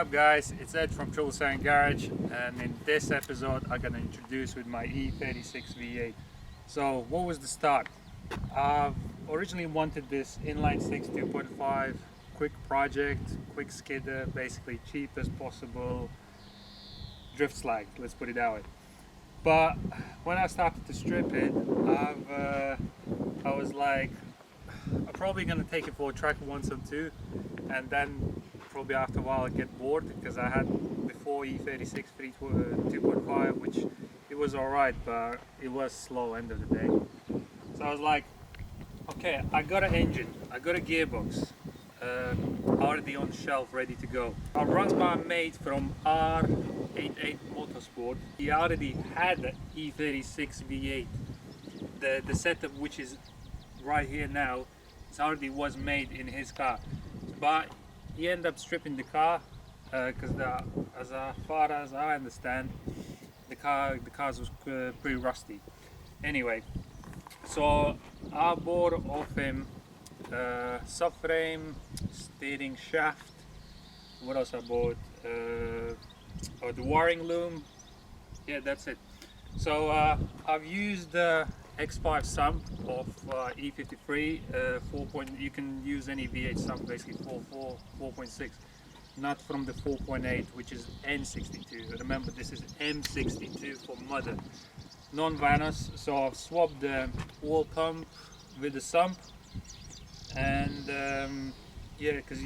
up guys, it's Ed from Troublesome Garage, and in this episode I'm gonna introduce with my E36 V8. So what was the start? I've originally wanted this inline 6 2.5 quick project, quick skidder, basically cheap as possible, drift slag, let's put it that way. But when I started to strip it, I was like, I'm probably gonna take it for a track once or two, and then probably after a while I get bored, because I had before E36 2.5, which it was alright, but it was slow end of the day. So I was like, okay, I got an engine, I got a gearbox, already on the shelf ready to go. I run my mate from R88 Motorsport. He already had the E36 V8. The setup which is right here now, it already was made in his car, but he ended up stripping the car because as far as I understand, the cars was pretty rusty. Anyway, so I bought off him subframe, steering shaft. What else I bought? Oh, the wiring loom. Yeah, that's it. So I've used the X5 sump of E53 you can use any V8 sump, basically 4.6, not from the 4.8, which is N62. Remember, this is M62 for mother, non-vanos. So I've swapped the oil pump with the sump, and yeah, because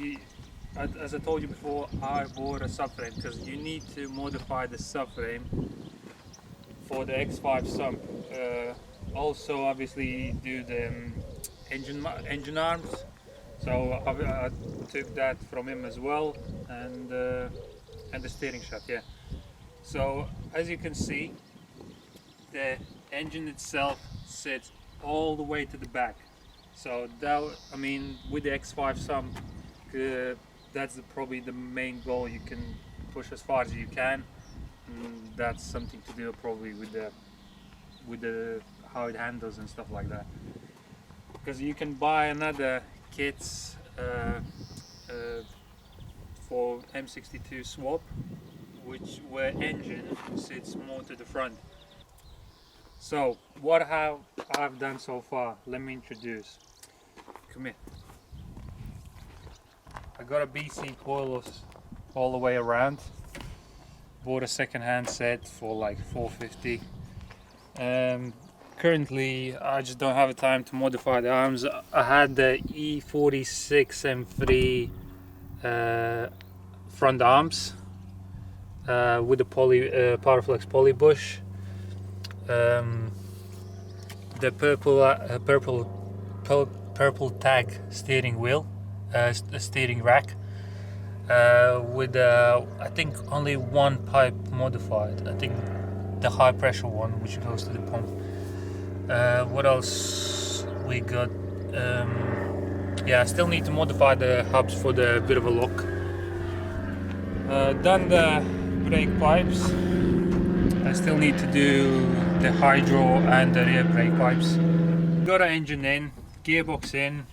as I told you before, I bought a subframe because you need to modify the subframe for the X5 sump. Also obviously do the engine arms, so I took that from him as well, and the steering shaft. Yeah, so as you can see, the engine itself sits all the way to the back. So that, I mean, with the X5 sump, that's probably the main goal. You can push as far as you can, and that's something to do probably with the how it handles and stuff like that. Because you can buy another kits for M62 swap, where engine sits more to the front. So what I've done so far, let me introduce. Come here. I got a BC coils all the way around. Bought a second-hand set for like $450. Currently I just don't have the time to modify the arms. I had the E46 M3 front arms with the Powerflex poly bush, the purple tag steering wheel, steering rack, with I think only one pipe modified. I think the high pressure one, which goes to the pump. What else we got? Yeah, I still need to modify the hubs for the bit of a lock. Done the brake pipes. I still need to do the hydro and the rear brake pipes. Got an engine in, gearbox in.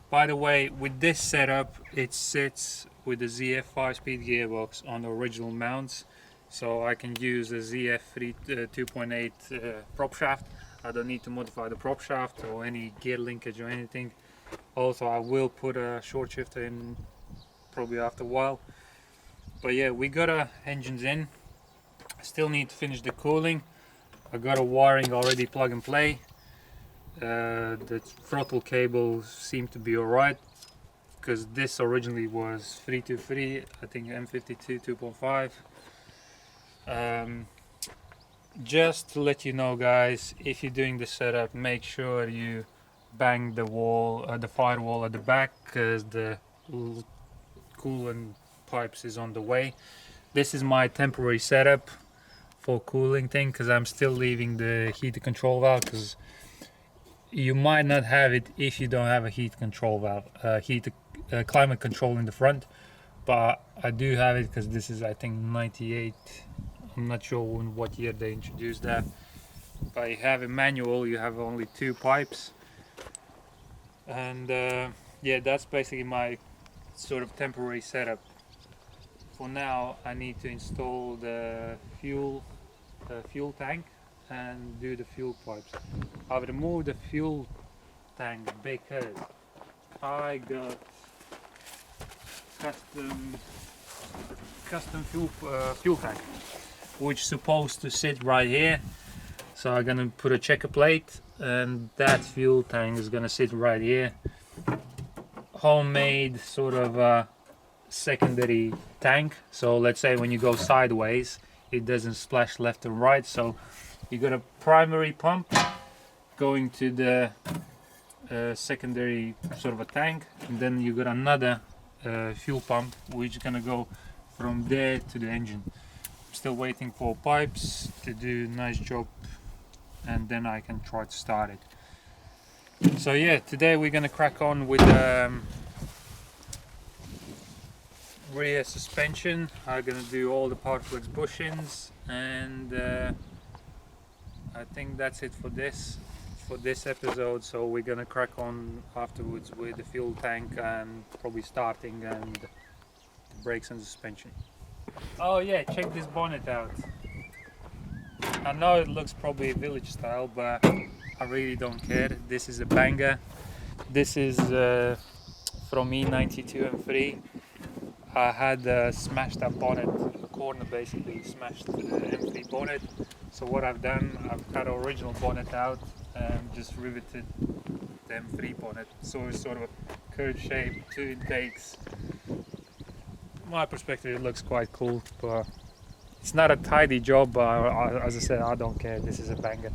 By the way, with this setup, it sits with the ZF 5-speed gearbox on the original mounts, so I can use the ZF 2.8 prop shaft. I don't need to modify the prop shaft or any gear linkage or anything. Also, I will put a short shifter in probably after a while. But yeah, we got our engines in. Still need to finish the cooling. I got a wiring already plug and play. The throttle cable seemed to be alright, because this originally was 323, I think M52 2.5. Just to let you know guys, if you're doing the setup, make sure you bang the wall, the firewall at the back, because the coolant pipes is on the way. This is my temporary setup for cooling thing, because I'm still leaving the heater control valve, because you might not have it if you don't have a heat control valve, climate control in the front, but I do have it because this is, I think, 98. I'm not sure in what year they introduced that. But you have a manual, you have only 2 pipes, and yeah, that's basically my sort of temporary setup. for now I need to install the fuel tank and do the fuel pipes. I've removed the fuel tank because I got custom fuel tank, which is supposed to sit right here. So I'm gonna put a checker plate, and that fuel tank is gonna sit right here. Homemade sort of secondary tank. So let's say when you go sideways, it doesn't splash left and right. So you got a primary pump going to the secondary sort of a tank, and then you got another fuel pump which is gonna go from there to the engine. I'm still waiting for pipes to do a nice job, and then I can try to start it. So yeah, today we're gonna crack on with rear suspension. I'm gonna do all the power flex bushings, and I think that's it for this episode. So we're gonna crack on afterwards with the fuel tank and probably starting and the brakes and suspension. Oh yeah, check this bonnet out. I know it looks probably village style, but I really don't care. This is a banger. This is from E92 M3. I had smashed that bonnet, the corner basically smashed the M3 bonnet. So what I've done, I've cut the original bonnet out and just riveted the M3 bonnet. So it's sort of a curved shape, 2 intakes. My perspective, it looks quite cool, but it's not a tidy job. But as I said, I don't care. This is a banger.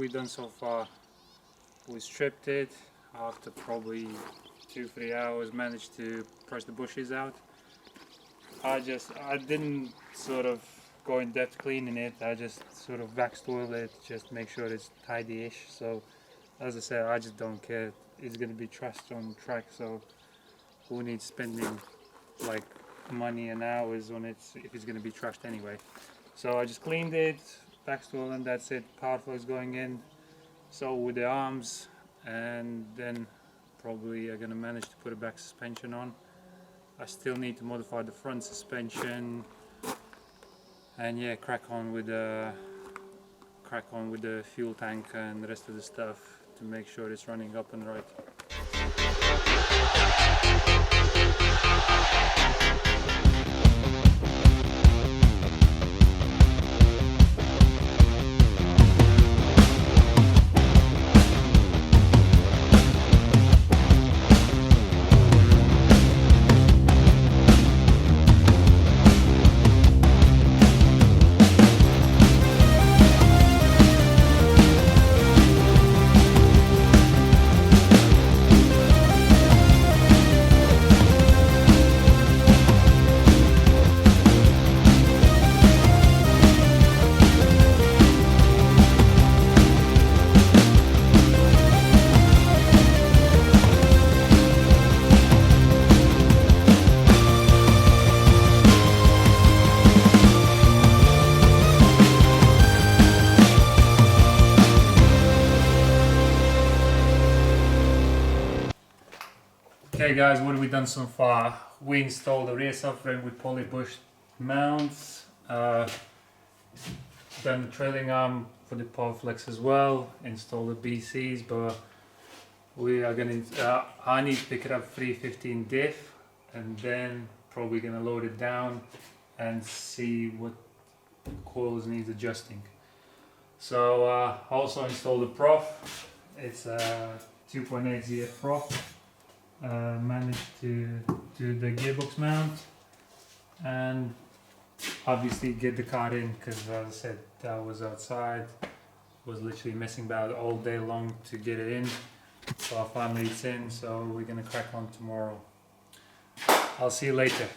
we done so far? We stripped it after probably 2-3 hours, managed to brush the bushes out. I didn't sort of go in depth cleaning it. I just sort of waxed oil it, just make sure it's tidy-ish. So as I said, I just don't care. It's going to be trashed on track, so who needs spending like money and hours on it if it's going to be trashed anyway. So I just cleaned it, waxed oil, and that's it. Power flow is going in, so with the arms, and then probably I'm going to manage to put a back suspension on. I still need to modify the front suspension, and yeah, crack on with the fuel tank and the rest of the stuff to make sure it's running up and right. Okay guys, what have we done so far? We installed the rear subframe with poly bush mounts, done the trailing arm for the power flex as well, installed the BCs, but we are going to, I need to pick it up 315 diff and then probably going to load it down and see what coils needs adjusting. So also installed the prof, it's a 2.8 ZF prof. Managed to do the gearbox mount and obviously get the car in, because as I said, I was outside, was literally messing about all day long to get it in. So finally it's in, so we're gonna crack on tomorrow. I'll see you later.